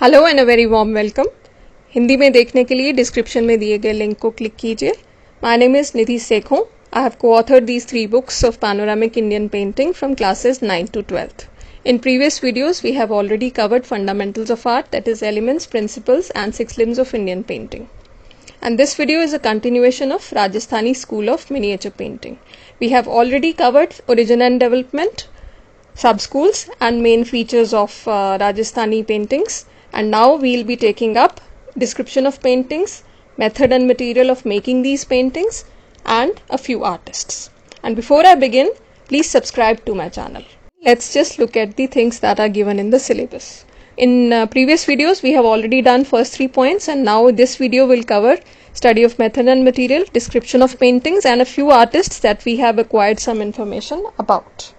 Hello and a very warm welcome. Hindi में देखने के लिए डिस्क्रिप्शन में दिए गए लिंक को क्लिक कीजिए। My name is Nidhi Sekhon. I have co-authored these 3 books of panoramic Indian painting from classes 9 to 12th. In previous videos, we have already covered fundamentals of art, that is elements, principles and 6 limbs of Indian painting. And this video is a continuation of Rajasthani school of miniature painting. We have already covered origin and development, sub-schools and main features of Rajasthani paintings. And now we'll be taking up description of paintings, method and material of making these paintings and a few artists. And before I begin, please subscribe to my channel. Let's just look at the things that are given in the syllabus. In previous videos we have already done first 3 points, and now this video will cover study of method and material, description of paintings and a few artists that we have acquired some information about.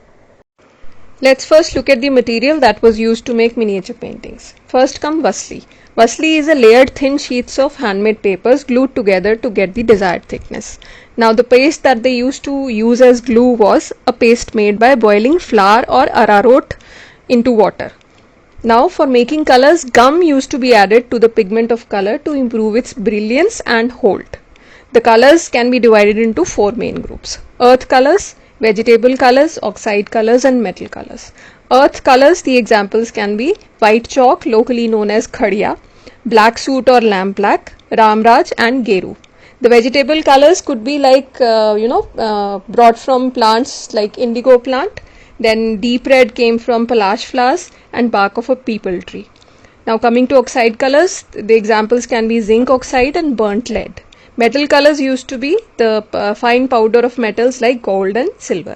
Let's first look at the material that was used to make miniature paintings. First come Vasli. Vasli is a layered thin sheets of handmade papers glued together to get the desired thickness. Now the paste that they used to use as glue was a paste made by boiling flour or arrowroot into water. Now for making colors, gum used to be added to the pigment of color to improve its brilliance and hold. The colors can be divided into 4 main groups: earth colors, vegetable colors, oxide colors and metal colors. Earth colors, the examples can be white chalk, locally known as khadiya, black soot or lamp black, ramraj and geru. The vegetable colors could be like brought from plants like indigo plant. Then deep red came from palash flowers and bark of a peepal tree. Now coming to oxide colors, the examples can be zinc oxide and burnt lead. Metal colors used to be the fine powder of metals like gold and silver.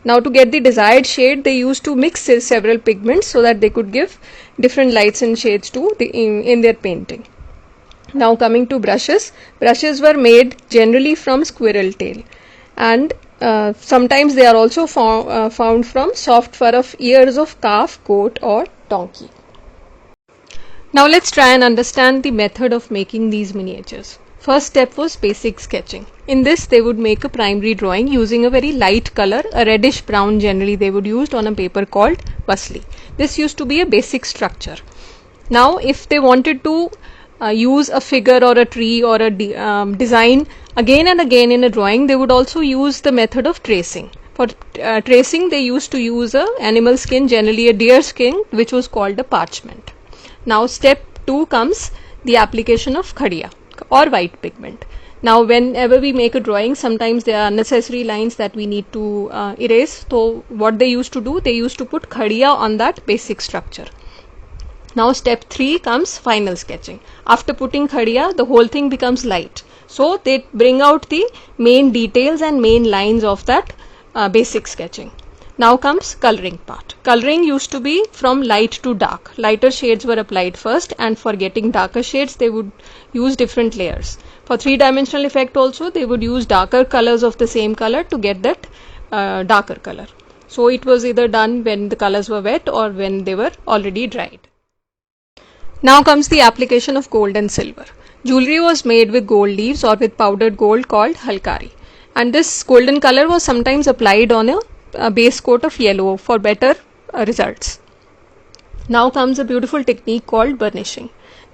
Now to get the desired shade, they used to mix several pigments so that they could give different lights and shades to in their painting. Now coming to brushes, brushes were made generally from squirrel tail, and sometimes they are also found from soft fur of ears of calf, goat or donkey. Now let's try and understand the method of making these miniatures. First step was basic sketching. In this they would make a primary drawing using a very light color, a reddish brown generally they would use on a paper called Vasli. This used to be a basic structure. Now if they wanted to use a figure or a tree or a design again and again in a drawing, they would also use the method of tracing. For tracing they used to use a animal skin, generally a deer skin, which was called a parchment. Now step 2 comes the application of khadiya or white pigment. Now whenever we make a drawing, sometimes there are unnecessary lines that we need to erase. So what they used to do, they used to put khadiya on that basic structure. Now step 3 comes final sketching. After putting khadiya, the whole thing becomes light. So they bring out the main details and main lines of that basic sketching. Now comes coloring part. Coloring used to be from light to dark. Lighter shades were applied first, and for getting darker shades they would use different layers. For 3-dimensional effect also they would use darker colors of the same color to get that darker color. So it was either done when the colors were wet or when they were already dried. Now comes the application of gold and silver. Jewelry was made with gold leaves or with powdered gold called halkari, and this golden color was sometimes applied on a base coat of yellow for better results. Now comes a beautiful technique called burnishing.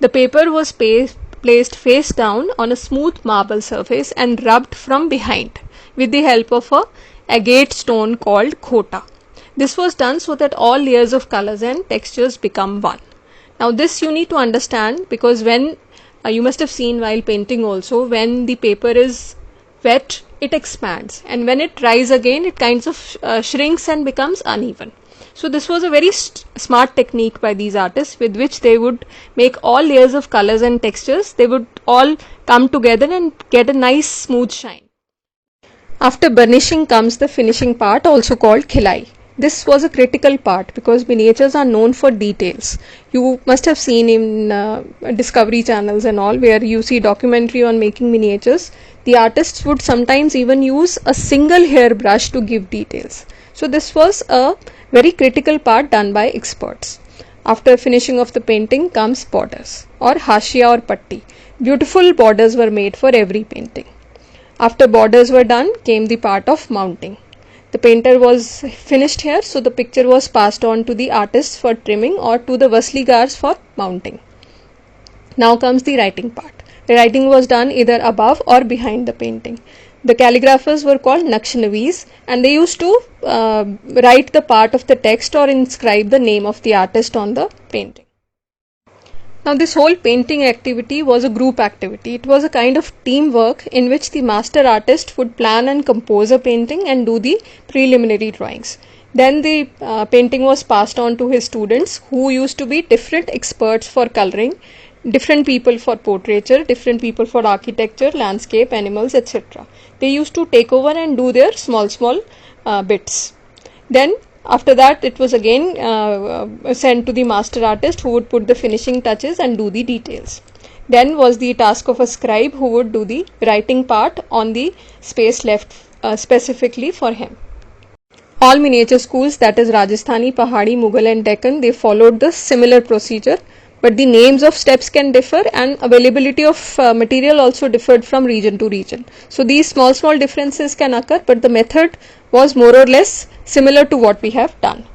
The paper was placed face down on a smooth marble surface and rubbed from behind with the help of a agate stone called khota. This was done so that all layers of colors and textures become one. Now this you need to understand, because when you must have seen while painting also, when the paper is wet it expands, and when it dries again it kinds of shrinks and becomes uneven. So this was a very smart technique by these artists, with which they would make all layers of colors and textures, they would all come together and get a nice smooth shine. After burnishing comes the finishing part, also called khilai. This was a critical part because miniatures are known for details. You must have seen in Discovery channels and all, where you see documentary on making miniatures. The artists would sometimes even use a single hair brush to give details. So this was a very critical part done by experts. After finishing of the painting comes borders or hashiya or patti. Beautiful borders were made for every painting. After borders were done came the part of mounting. The painter was finished here, so the picture was passed on to the artists for trimming or to the Vasligars for mounting. Now comes the writing part. The writing was done either above or behind the painting. The calligraphers were called Nakshnavis, and they used to write the part of the text or inscribe the name of the artist on the painting. Now, this whole painting activity was a group activity. It was a kind of teamwork in which the master artist would plan and compose a painting and do the preliminary drawings. Then the painting was passed on to his students, who used to be different experts for coloring, different people for portraiture, different people for architecture, landscape, animals, etc. They used to take over and do their small bits. Then after that, it was again sent to the master artist, who would put the finishing touches and do the details. Then was the task of a scribe, who would do the writing part on the space left specifically for him. All miniature schools, that is Rajasthani, Pahadi, Mughal and Deccan, they followed the similar procedure, but the names of steps can differ and availability of material also differed from region to region. So these small differences can occur, but the method was more or less similar to what we have done.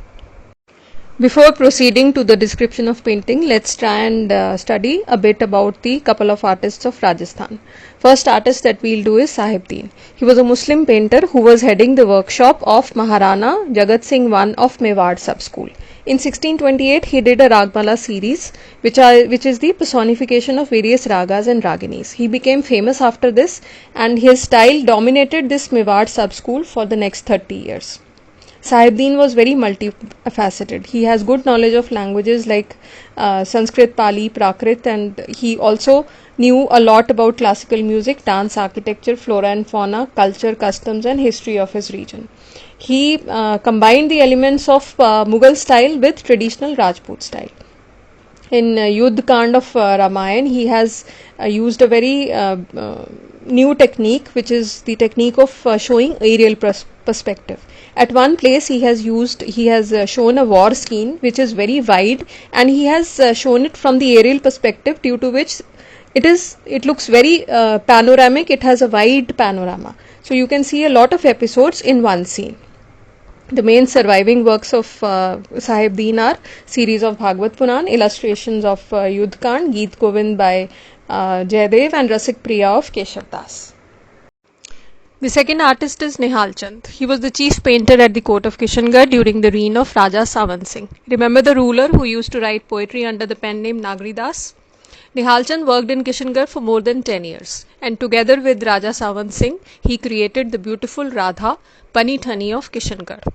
Before proceeding to the description of painting, let's try and study a bit about the couple of artists of Rajasthan. First artist that we'll do is Sahibdeen. He was a Muslim painter who was heading the workshop of Maharana Jagat Singh I of Mewar Sub-School. In 1628, he did a Ragmala series, which is the personification of various ragas and raginis. He became famous after this, and his style dominated this Mewar Sub-School for the next 30 years. Sahibdeen was very multifaceted. He has good knowledge of languages like Sanskrit, Pali, Prakrit, and he also knew a lot about classical music, dance, architecture, flora and fauna, culture, customs and history of his region. He combined the elements of Mughal style with traditional Rajput style. In Yuddh Kand of Ramayana, he has used a very new technique, which is the technique of showing aerial perspective. At one place he has shown a war scene which is very wide, and he has shown it from the aerial perspective, due to which it looks very panoramic. It has a wide panorama, so you can see a lot of episodes in one scene. The main surviving works of Sahibdeen are series of Bhagwat Puran, illustrations of Yuddh Kand, Geet Govind by Jaydev and Rasik Priya of Keshav Das. The second artist is Nihal Chand. He was the chief painter at the court of Kishangarh during the reign of Raja Sawan Singh. Remember the ruler who used to write poetry under the pen name Nagri Das? Nihal Chand worked in Kishangarh for more than 10 years, and together with Raja Sawan Singh, he created the beautiful Radha, Panithani of Kishangarh.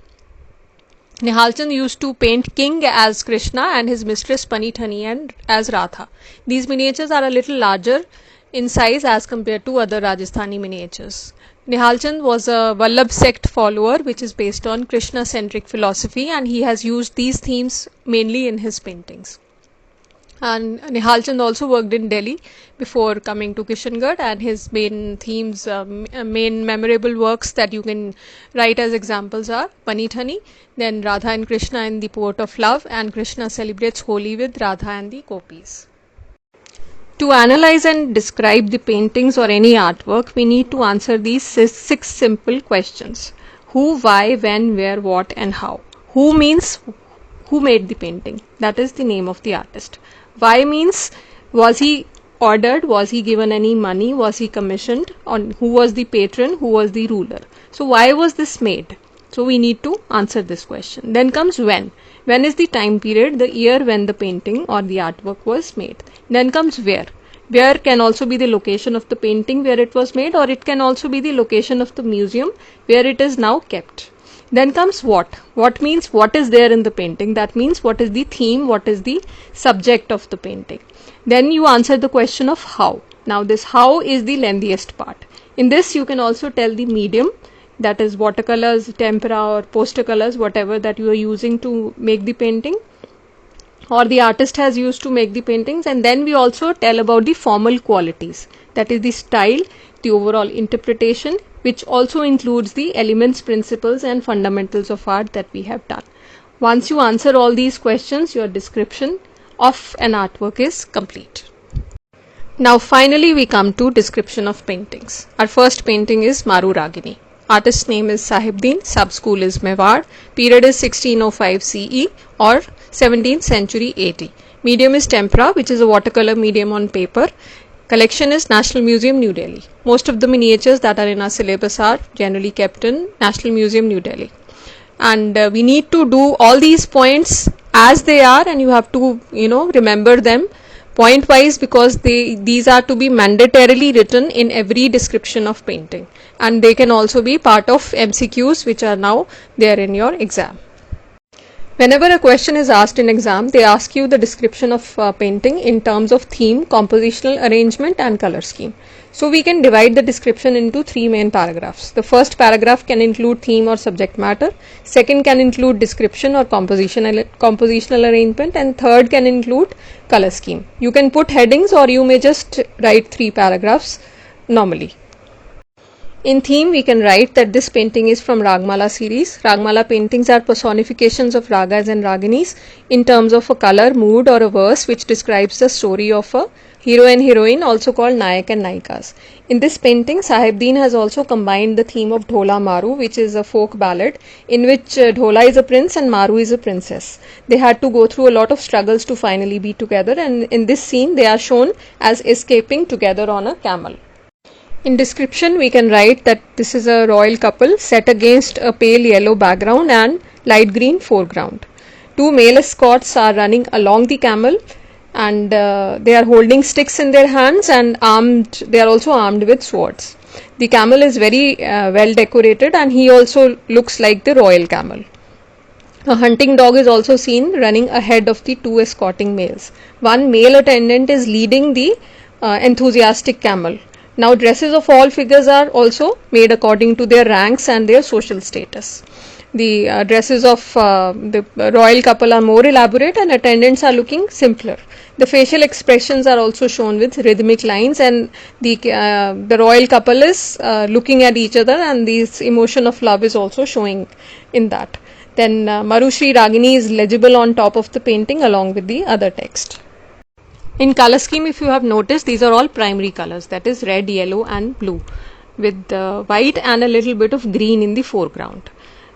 Nihal Chand used to paint king as Krishna and his mistress Panithani as Radha. These miniatures are a little larger in size as compared to other Rajasthani miniatures. Nihal Chand was a Vallabh sect follower, which is based on Krishna-centric philosophy, and he has used these themes mainly in his paintings. And Nihal Chand also worked in Delhi before coming to Kishangarh, and his main themes, main memorable works that you can write as examples are Panithani, then Radha and Krishna in the Port of Love, and Krishna celebrates Holi with Radha and the Gopis. To analyze and describe the paintings or any artwork, we need to answer these 6 simple questions. Who, why, when, where, what and how. Who means who made the painting. That is the name of the artist. Why means, was he ordered, was he given any money, was he commissioned, or who was the patron, who was the ruler. So why was this made? So we need to answer this question. Then comes when. When is the time period, the year when the painting or the artwork was made. Then comes where. Where can also be the location of the painting where it was made, or it can also be the location of the museum where it is now kept. Then comes what. What means what is there in the painting. That means what is the theme, what is the subject of the painting. Then you answer the question of how. Now this how is the lengthiest part. In this you can also tell the medium, that is watercolors, tempera or poster colors, whatever that you are using to make the painting, or the artist has used to make the paintings. And then we also tell about the formal qualities, that is the style, the overall interpretation, which also includes the elements, principles and fundamentals of art that we have done. Once you answer all these questions, your description of an artwork is complete. Now finally we come to description of paintings. Our first painting is Maru Ragini. Artist's name is Sahibdeen, sub-school is Mewar, period is 1605 CE or 17th century AD. Medium is tempera, which is a watercolor medium on paper. Collection is National Museum, New Delhi. Most of the miniatures that are in our syllabus are generally kept in National Museum, New Delhi. And we need to do all these points as they are, and you have to remember them point wise, because these are to be mandatorily written in every description of painting, and they can also be part of MCQs which are now there in your exam. Whenever a question is asked in exam, they ask you the description of painting in terms of theme, compositional arrangement and color scheme. So we can divide the description into three main paragraphs. The first paragraph can include theme or subject matter, second can include description or compositional arrangement, and third can include color scheme. You can put headings or you may just write three paragraphs normally. In theme, we can write that this painting is from Ragmala series. Ragmala paintings are personifications of ragas and raginis in terms of a color, mood or a verse which describes the story of a hero and heroine, also called Nayak and Nayikas. In this painting, Sahibdeen has also combined the theme of Dhola Maru, which is a folk ballad in which Dhola is a prince and Maru is a princess. They had to go through a lot of struggles to finally be together, and in this scene they are shown as escaping together on a camel. In description, we can write that this is a royal couple set against a pale yellow background and light green foreground. Two male escorts are running along the camel, and they are holding sticks in their hands and armed. They are also armed with swords. The camel is very well decorated, and he also looks like the royal camel. A hunting dog is also seen running ahead of the two escorting males. One male attendant is leading the enthusiastic camel. Now, dresses of all figures are also made according to their ranks and their social status. The dresses of the royal couple are more elaborate, and attendants are looking simpler. The facial expressions are also shown with rhythmic lines, and the royal couple is looking at each other, and this emotion of love is also showing in that. Then Marushri Ragini is legible on top of the painting along with the other text. In color scheme, if you have noticed, these are all primary colors, that is red, yellow and blue, with white and a little bit of green in the foreground.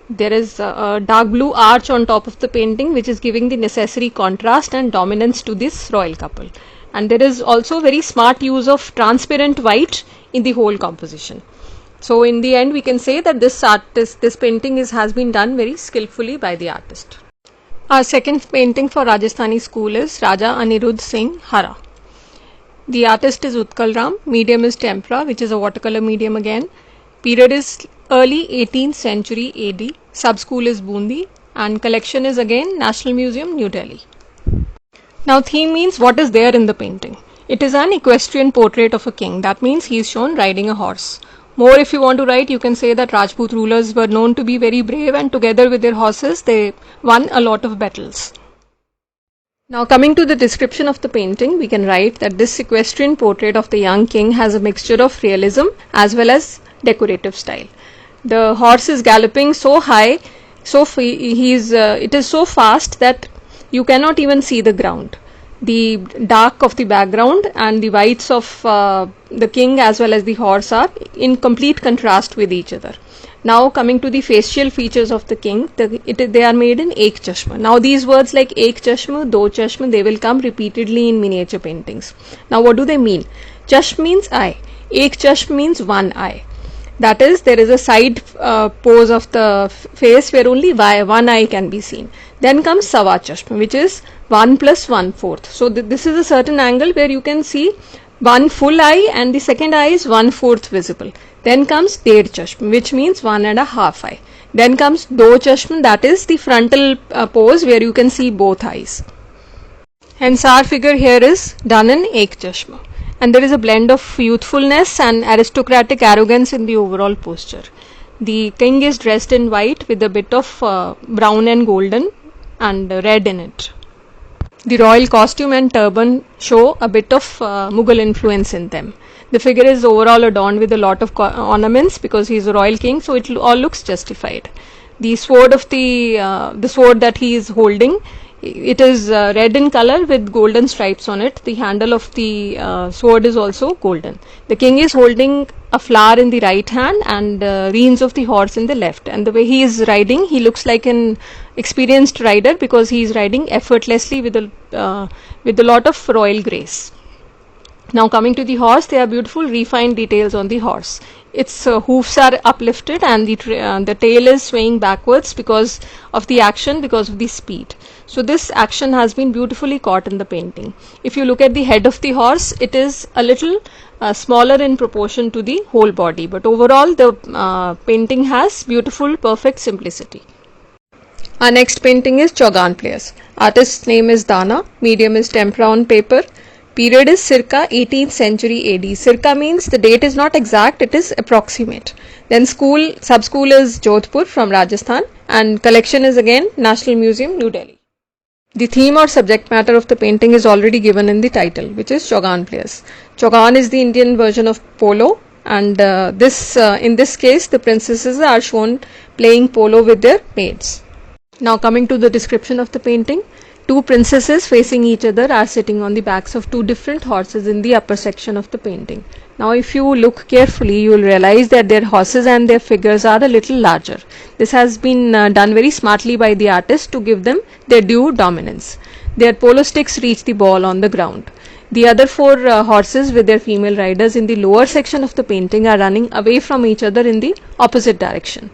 There is a dark blue arch on top of the painting which is giving the necessary contrast and dominance to this royal couple. And there is also very smart use of transparent white in the whole composition. So in the end, we can say that this painting has been done very skillfully by the artist. Our second painting for Rajasthani school is Raja Anirudh Singh Hara. The artist is Utkal Ram. Medium is tempera, which is a watercolor medium again. Period is early 18th century AD. Sub-school is Bundi, and collection is again National Museum, New Delhi. Now, theme means what is there in the painting. It is an equestrian portrait of a king. That means he is shown riding a horse. More, if you want to write, you can say that Rajput rulers were known to be very brave, and together with their horses they won a lot of battles. Now, coming to the description of the painting, we can write that this equestrian portrait of the young king has a mixture of realism as well as decorative style. The horse is galloping so high, it is so fast that you cannot even see the ground. The dark of the background and the whites of the king as well as the horse are in complete contrast with each other. Now, coming to the facial features of the king, they are made in ek chashma. Now, these words like ek chashma, do chashma, they will come repeatedly in miniature paintings. Now, what do they mean? Chashma means eye. Ek chashma means one eye. That is, there is a side pose of the face where only one eye can be seen. Then comes sawa chashma, which is 1 plus 1/4. So this is a certain angle where you can see one full eye, and the second eye is 1/4 visible. Then comes ded chashma, which means 1.5 eye. Then comes do chashma, that is the frontal pose where you can see both eyes. Hence our figure here is done in ek chashma. And there is a blend of youthfulness and aristocratic arrogance in the overall posture. The king is dressed in white with a bit of brown and golden and red in it. The royal costume and turban show a bit of Mughal influence in them. The figure is overall adorned with a lot of ornaments because he is a royal king, so it all looks justified. The sword of the sword that he is holding, it is red in color with golden stripes on it. The handle of the sword is also golden. The king is holding a flower in the right hand and reins of the horse in the left. And the way he is riding, he looks like an experienced rider because he is riding effortlessly with with a lot of royal grace. Now coming to the horse, there are beautiful refined details on the horse. Its hoofs are uplifted and the tail is swaying backwards because of the action, because of the speed. So this action has been beautifully caught in the painting. If you look at the head of the horse, it is a little smaller in proportion to the whole body, but overall the painting has beautiful, perfect simplicity. Our next painting is Chaugan Players. Artist's name is Dana. Medium is tempera on paper. Period is circa 18th century AD. Circa means the date is not exact, it is approximate. Then sub-school is Jodhpur from Rajasthan, and collection is again National Museum, New Delhi. The theme or subject matter of the painting is already given in the title, which is Chaugan Players. Chaugan is the Indian version of polo, and in this case the princesses are shown playing polo with their maids. Now coming to the description of the painting. Two princesses facing each other are sitting on the backs of two different horses in the upper section of the painting. Now if you look carefully, you will realize that their horses and their figures are a little larger. This has been done very smartly by the artist to give them their due dominance. Their polo sticks reach the ball on the ground. The other four horses with their female riders in the lower section of the painting are running away from each other in the opposite direction.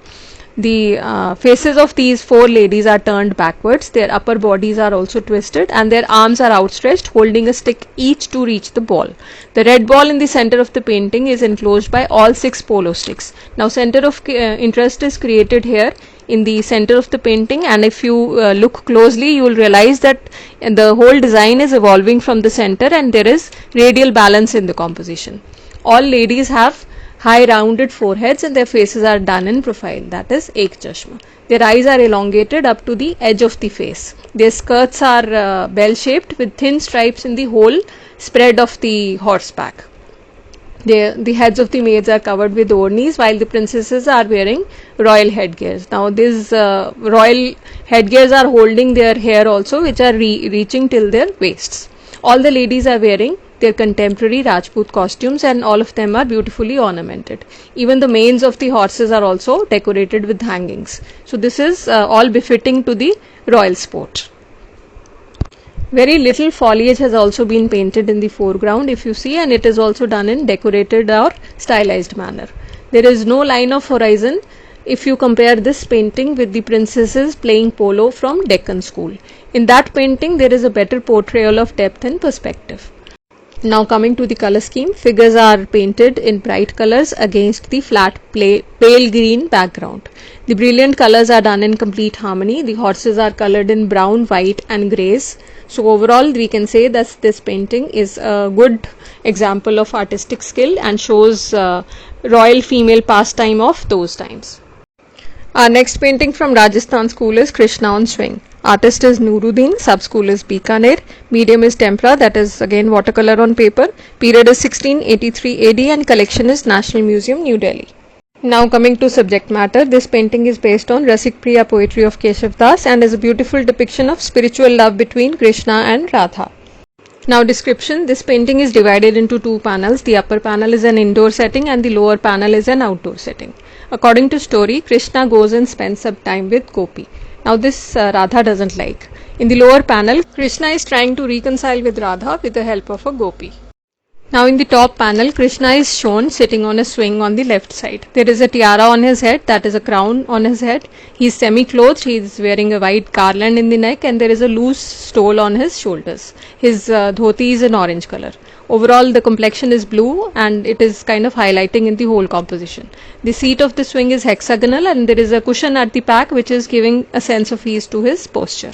The faces of these four ladies are turned backwards, their upper bodies are also twisted, and their arms are outstretched holding a stick each to reach the ball. The red ball in the center of the painting is enclosed by all 6 polo sticks. Now center of interest is created here in the center of the painting, and if you look closely, you will realize that the whole design is evolving from the center and there is radial balance in the composition. All ladies have high rounded foreheads and their faces are done in profile, that is ek chashma. Their eyes are elongated up to the edge of the face. Their skirts are bell shaped with thin stripes in the whole spread of the horseback. The heads of the maids are covered with ornis while the princesses are wearing royal headgears. Now these royal headgears are holding their hair also, which are reaching till their waists. All the ladies are wearing their contemporary Rajput costumes and all of them are beautifully ornamented. Even the manes of the horses are also decorated with hangings. So this is all befitting to the royal sport. Very little foliage has also been painted in the foreground if you see, and it is also done in decorated or stylized manner. There is no line of horizon if you compare this painting with the princesses playing polo from Deccan School. In that painting there is a better portrayal of depth and perspective. Now coming to the color scheme, figures are painted in bright colors against the flat pale green background. The brilliant colors are done in complete harmony. The horses are colored in brown, white and greys. So overall we can say that this painting is a good example of artistic skill and shows royal female pastime of those times. Our next painting from Rajasthan school is Krishna on swing. Artist is Nuruddin, sub-school is Bikaner, medium is tempera, that is again watercolor on paper, period is 1683 AD and collection is National Museum, New Delhi. Now coming to subject matter, this painting is based on Rasik Priya poetry of Keshav Das and is a beautiful depiction of spiritual love between Krishna and Radha. Now description, this painting is divided into 2 panels. The upper panel is an indoor setting and the lower panel is an outdoor setting. According to story, Krishna goes and spends some time with Gopi. Now this Radha doesn't like. In the lower panel, Krishna is trying to reconcile with Radha with the help of a Gopi. Now in the top panel, Krishna is shown sitting on a swing on the left side. There is a tiara on his head, that is a crown on his head. He is semi-clothed, he is wearing a white garland in the neck and there is a loose stole on his shoulders. His dhoti is an orange color. Overall the complexion is blue and it is kind of highlighting in the whole composition. The seat of the swing is hexagonal and there is a cushion at the back which is giving a sense of ease to his posture.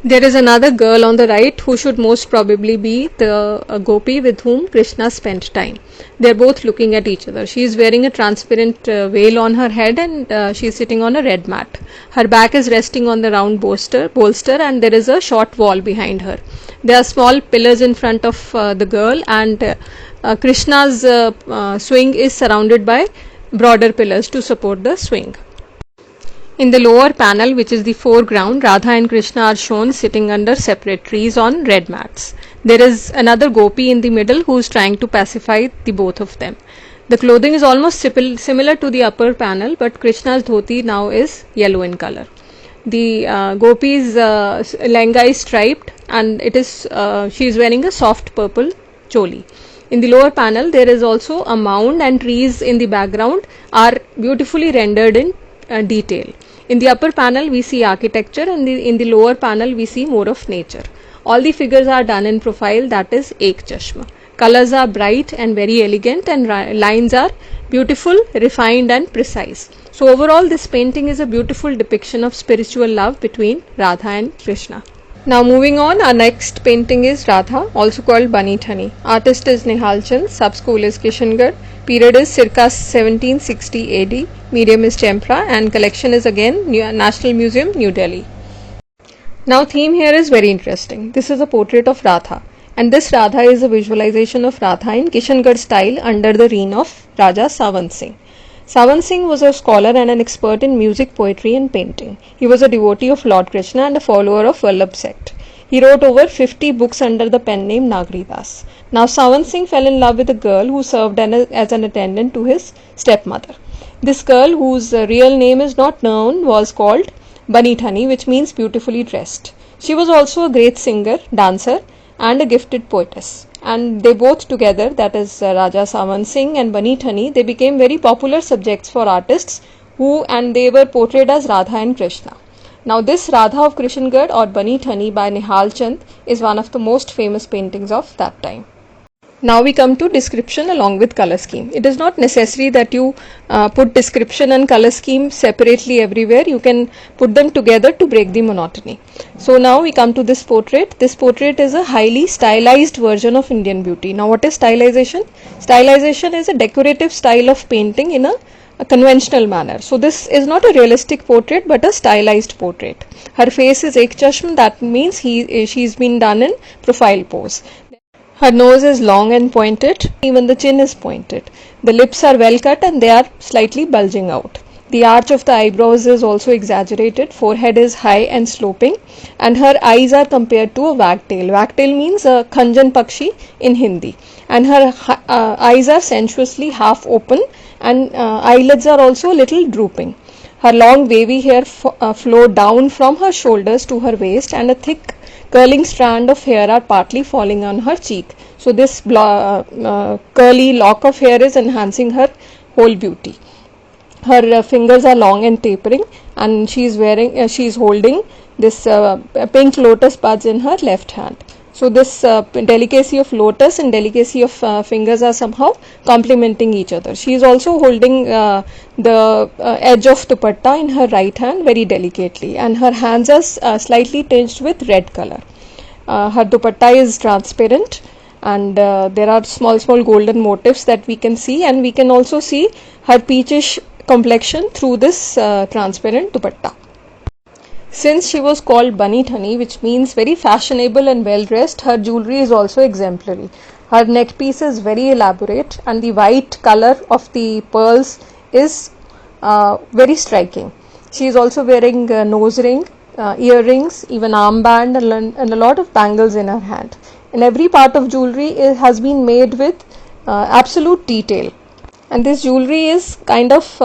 There is another girl on the right who should most probably be the Gopi with whom Krishna spent time. They are both looking at each other. She is wearing a transparent veil on her head and she is sitting on a red mat. Her back is resting on the round bolster and there is a short wall behind her. There are small pillars in front of the girl and Krishna's swing is surrounded by broader pillars to support the swing. In the lower panel, which is the foreground, Radha and Krishna are shown sitting under separate trees on red mats. There is another Gopi in the middle who is trying to pacify the both of them. The clothing is almost similar to the upper panel, but Krishna's dhoti now is yellow in color. The Gopi's lehenga is striped, and it is she is wearing a soft purple choli. In the lower panel, there is also a mound, and trees in the background are beautifully rendered in detail. In the upper panel, we see architecture, and in the lower panel, we see more of nature. All the figures are done in profile, that is Ek Chashma. Colors are bright and very elegant, and lines are beautiful, refined, and precise. So, overall, this painting is a beautiful depiction of spiritual love between Radha and Krishna. Now moving on, our next painting is Radha, also called Bani Thani. Artist is Nihal Chand, sub-school is Kishangarh, period is circa 1760 AD, medium is tempera, and collection is again National Museum, New Delhi. Now theme here is very interesting. This is a portrait of Radha, and this Radha is a visualization of Radha in Kishangarh style under the reign of Raja Savant Singh. Savant Singh was a scholar and an expert in music, poetry and painting. He was a devotee of Lord Krishna and a follower of Vallabh sect. He wrote over 50 books under the pen name Nagari Das. Now Savant Singh fell in love with a girl who served as an attendant to his stepmother. This girl, whose real name is not known, was called Bani Thani, which means beautifully dressed. She was also a great singer, dancer and a gifted poetess. And they both together, that is Raja Savant Singh and Bani Thani, they became very popular subjects for artists and they were portrayed as Radha and Krishna. Now this Radha of Kishangarh or Bani Thani by Nihal Chand is one of the most famous paintings of that time. Now we come to description along with color scheme. It is not necessary that you put description and color scheme separately everywhere. You can put them together to break the monotony. So now we come to this portrait. This portrait is a highly stylized version of Indian beauty. Now what is stylization? Stylization is a decorative style of painting in a conventional manner. So this is not a realistic portrait but a stylized portrait. Her face is ek chashma, that means she's been done in profile pose. Her nose is long and pointed, even the chin is pointed. The lips are well cut and they are slightly bulging out. The arch of the eyebrows is also exaggerated, forehead is high and sloping, and her eyes are compared to a wagtail. Wagtail means a khanjan pakshi in Hindi. And her eyes are sensuously half open and eyelids are also a little drooping. Her long wavy hair flow down from her shoulders to her waist, and a thick curling strand of hair are partly falling on her cheek. So this curly lock of hair is enhancing her whole beauty. Her fingers are long and tapering, and she is holding this pink lotus buds in her left hand. So this delicacy of lotus and delicacy of fingers are somehow complementing each other. She is also holding the edge of dupatta in her right hand very delicately, and her hands are slightly tinged with red color. Her dupatta is transparent, and there are small golden motifs that we can see, and we can also see her peachish complexion through this transparent dupatta. Since she was called Bani Thani, which means very fashionable and well dressed, her jewelry is also exemplary. Her neck piece is very elaborate, and the white color of the pearls is very striking. She is also wearing a nose ring, earrings, even armband, and a lot of bangles in her hand. And every part of jewelry has been made with absolute detail. And this jewelry is kind of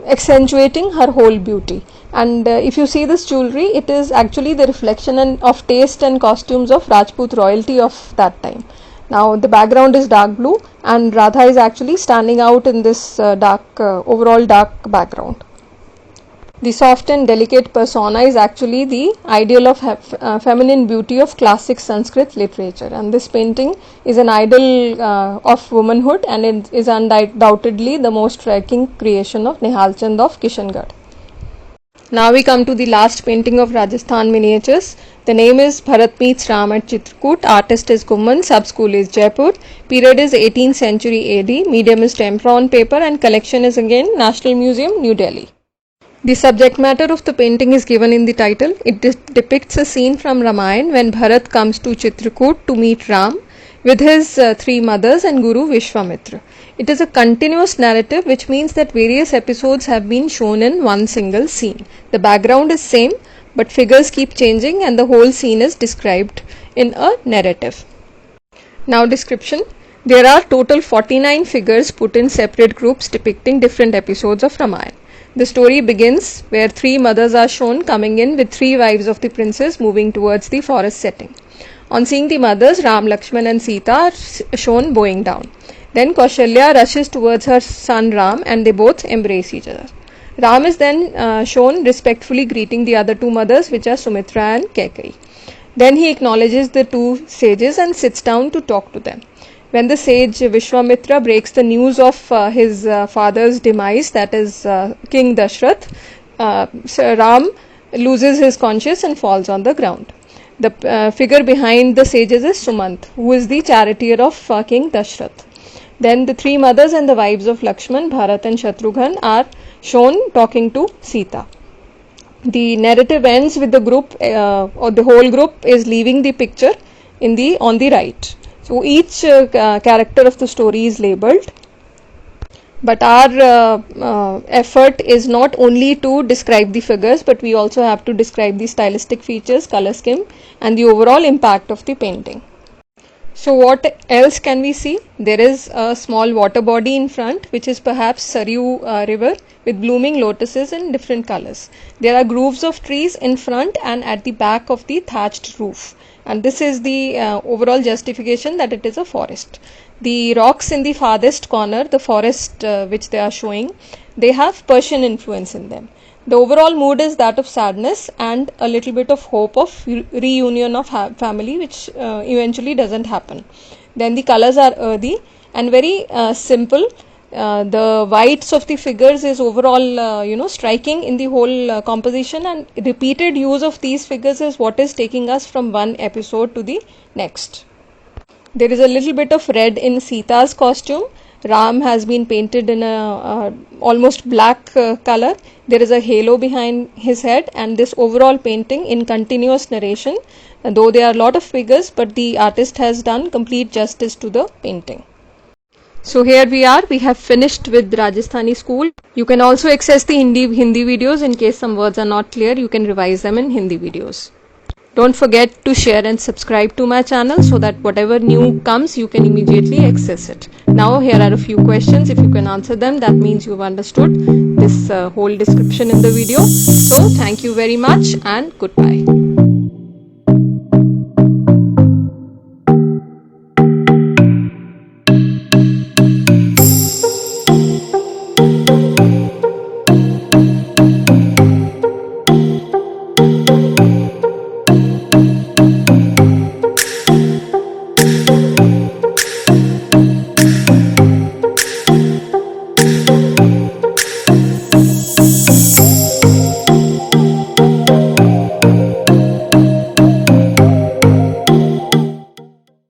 accentuating her whole beauty. And if you see this jewelry, it is actually the reflection of taste and costumes of Rajput royalty of that time. Now the background is dark blue, and Radha is actually standing out in this overall dark background. The soft and delicate persona is actually the ideal of feminine beauty of classic Sanskrit literature, and this painting is an idol of womanhood, and it is undoubtedly the most striking creation of Nihal Chand of Kishangarh. Now we come to the last painting of Rajasthan miniatures. The name is Bharat Meets Ram at Chitrakoot. Artist is Kumman. Sub-school is Jaipur. Period is 18th century AD. Medium is tempera on paper, and collection is again National Museum, New Delhi. The subject matter of the painting is given in the title. It depicts a scene from Ramayana when Bharat comes to Chitrakoot to meet Ram with his three mothers and Guru Vishwamitra. It is a continuous narrative, which means that various episodes have been shown in one single scene. The background is same, but figures keep changing and the whole scene is described in a narrative. Now description. There are total 49 figures put in separate groups depicting different episodes of Ramayana. The story begins where three mothers are shown coming in with three wives of the princes moving towards the forest setting. On seeing the mothers, Ram, Lakshman and Sita are shown bowing down. Then Kaushalya rushes towards her son Ram and they both embrace each other. Ram is then shown respectfully greeting the other two mothers, which are Sumitra and Kaikeyi. Then he acknowledges the two sages and sits down to talk to them. When the sage Vishwamitra breaks the news of his father's demise, that is King Dashrath, Ram loses his conscience and falls on the ground. The figure behind the sages is Sumant, who is the charioteer of King Dashrath. Then the three mothers and the wives of Lakshman, Bharat and Shatrughan are shown talking to Sita. The narrative ends with the group or the whole group is leaving the picture on the right. So each character of the story is labelled. But our effort is not only to describe the figures, but we also have to describe the stylistic features, color scheme and the overall impact of the painting. So what else can we see? There is a small water body in front, which is perhaps Saryu river with blooming lotuses in different colors. There are groves of trees in front and at the back of the thatched roof. And this is the overall justification that it is a forest. The rocks in the farthest corner, the forest which they are showing, they have Persian influence in them. The overall mood is that of sadness and a little bit of hope of reunion of family, which eventually doesn't happen. Then the colors are earthy and very simple. The whites of the figures is overall striking in the whole composition, and repeated use of these figures is what is taking us from one episode to the next. There is a little bit of red in Sita's costume. Ram has been painted in a almost black color. There is a halo behind his head, and this overall painting in continuous narration, though there are a lot of figures, but the artist has done complete justice to the painting. So here we have finished with Rajasthani school. You can also access the Hindi videos in case some words are not clear. You can revise them in Hindi videos. Don't forget to share and subscribe to my channel so that whatever new comes, you can immediately access it. Now here are a few questions. If you can answer them, that means you've understood this whole description in the video. So thank you very much and goodbye.